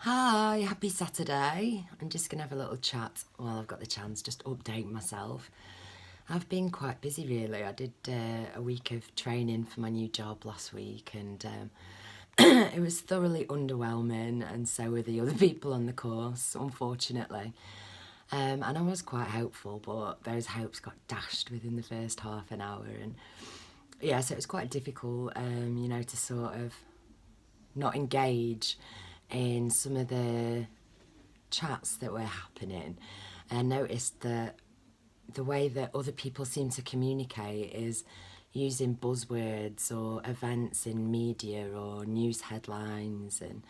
Hi, happy Saturday. I'm just going to have a little chat while I've got the chance, just update myself. I've been quite busy really. I did a week of training for my new job last week and it was thoroughly underwhelming, and so were the other people on the course, unfortunately. And I was quite hopeful, but those hopes got dashed within the first half an hour. And yeah, so it was quite difficult, to sort of not engage in some of the chats that were happening. And I noticed that the way that other people seem to communicate is using buzzwords or events in media or news headlines. And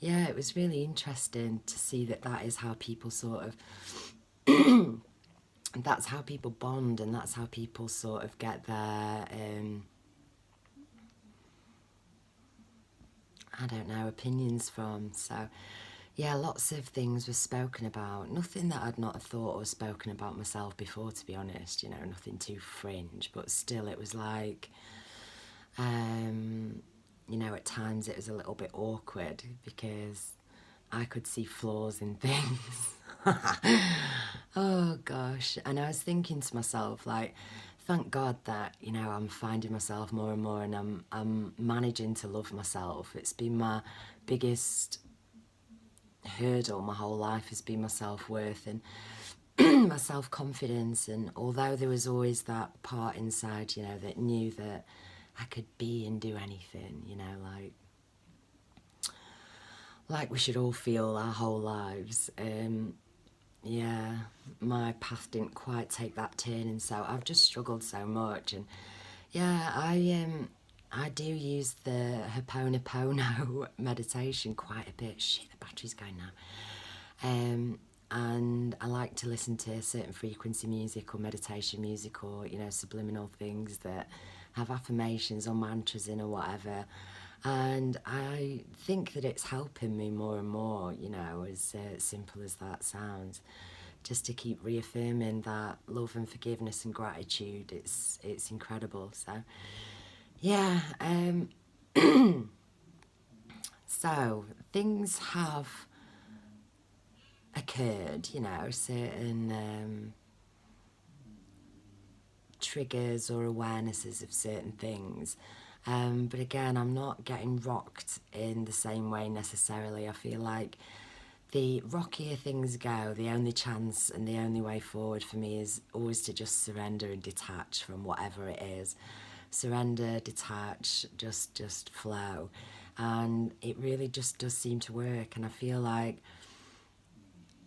yeah, it was really interesting to see that that is how people sort of that's how people bond, and that's how people sort of get their I don't know, opinions from. So yeah, lots of things were spoken about. Nothing that I'd not thought or spoken about myself before, to be honest. Nothing too fringe, but still, it was like, at times it was a little bit awkward because I could see flaws in things. Oh gosh. And I was thinking to myself, like, thank God that, I'm finding myself more and more, and I'm managing to love myself. It's been my biggest hurdle my whole life, has been my self-worth and my self-confidence. And although there was always that part inside, that knew that I could be and do anything, like we should all feel our whole lives. Yeah, my path didn't quite take that turn, and so I've just struggled so much. And yeah, I do use the Ho'oponopono meditation quite a bit. Shit, the battery's going now. And I like to listen to certain frequency music or meditation music, or subliminal things that have affirmations or mantras in or whatever. And I think that it's helping me more and more, as simple as that sounds, just to keep reaffirming that love and forgiveness and gratitude. It's incredible. So yeah, so things have occurred, certain triggers or awarenesses of certain things. But again, I'm not getting rocked in the same way necessarily. I feel like the rockier things go, the only chance and the only way forward for me is always to just surrender and detach from whatever it is. Surrender, detach, just flow. And it really just does seem to work. And I feel like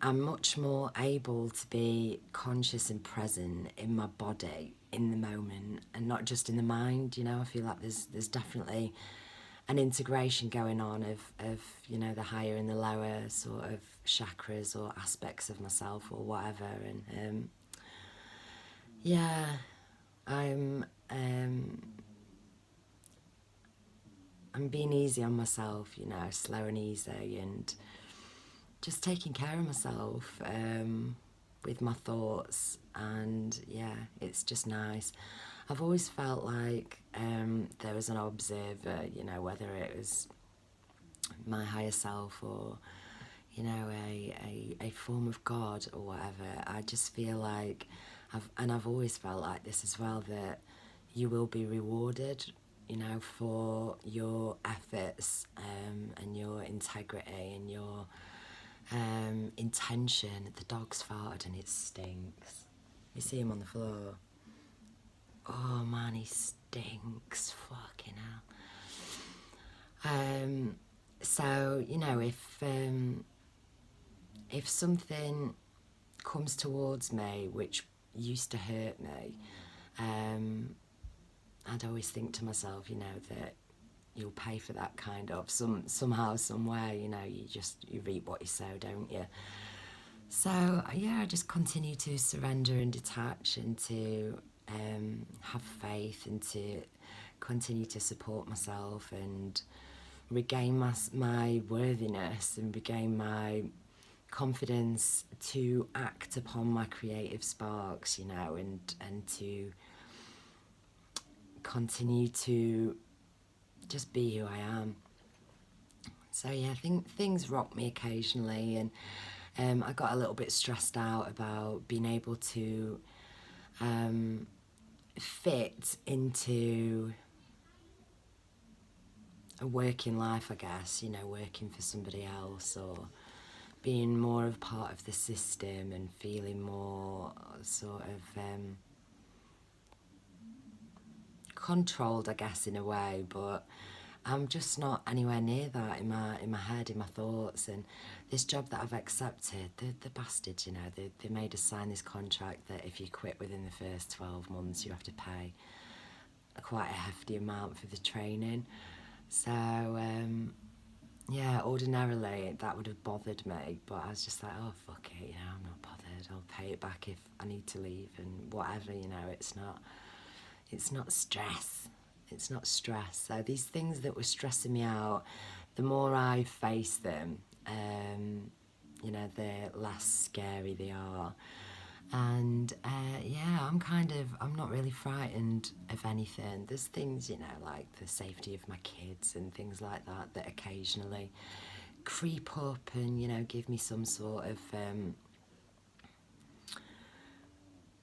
I'm much more able to be conscious and present in my body in the moment, and not just in the mind. I feel like there's definitely an integration going on of the higher and the lower sort of chakras or aspects of myself or whatever. And yeah, I'm being easy on myself, slow and easy, and just taking care of myself with my thoughts. And yeah, it's just nice. I've always felt like there was an observer, whether it was my higher self or a form of God or whatever. I just feel like I've always felt like this as well, that you will be rewarded, for your efforts and your integrity and your intention. The dog's farted and it stinks. You see him on the floor. Oh man, he stinks. Fucking hell. So if something comes towards me which used to hurt me, I'd always think to myself, that you'll pay for that kind of somehow, somewhere. You reap what you sow, don't you? So yeah, I just continue to surrender and detach, and to have faith, and to continue to support myself and regain my worthiness and regain my confidence to act upon my creative sparks, and to continue to just be who I am. So yeah, I think things rock me occasionally, and I got a little bit stressed out about being able to fit into a working life, I guess, you know, working for somebody else or being more of part of the system and feeling more sort of controlled, I guess, in a way, but I'm just not anywhere near that in my head, in my thoughts. And this job that I've accepted, the bastards, you know, they made us sign this contract that if you quit within the first 12 months, you have to pay quite a hefty amount for the training. So, yeah, ordinarily that would have bothered me, but I was just like, oh, fuck it, you know, I'm not bothered. I'll pay it back if I need to leave and whatever, you know, it's not stress. It's not stress. So these things that were stressing me out, the more I face them, you know, the less scary they are. And yeah, I'm not really frightened of anything. There's things, you know, like the safety of my kids and things like that, that occasionally creep up and, you know, give me some sort of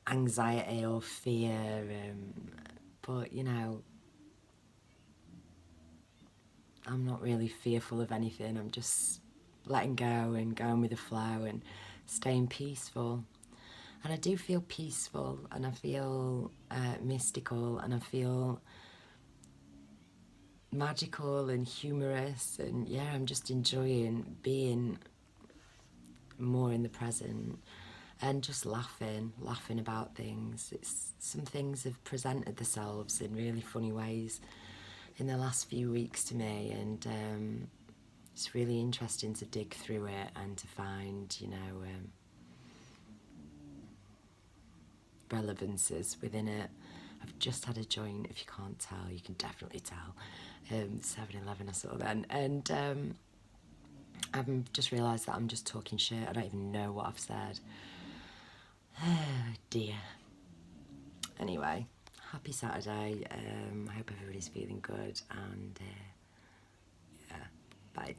anxiety or fear. But, you know, I'm not really fearful of anything. I'm just letting go and going with the flow and staying peaceful. And I do feel peaceful, and I feel mystical, and I feel magical and humorous. And yeah, I'm just enjoying being more in the present and just laughing about things. Some things have presented themselves in really funny ways in the last few weeks to me, and it's really interesting to dig through it and to find, you know, relevances within it. I've just had a joint, if you can't tell, you can definitely tell. 7-Eleven I saw then, and I've just realised that I'm just talking shit. I don't even know what I've said. Oh dear. Anyway, happy Saturday. I hope everybody's feeling good, and yeah, bye.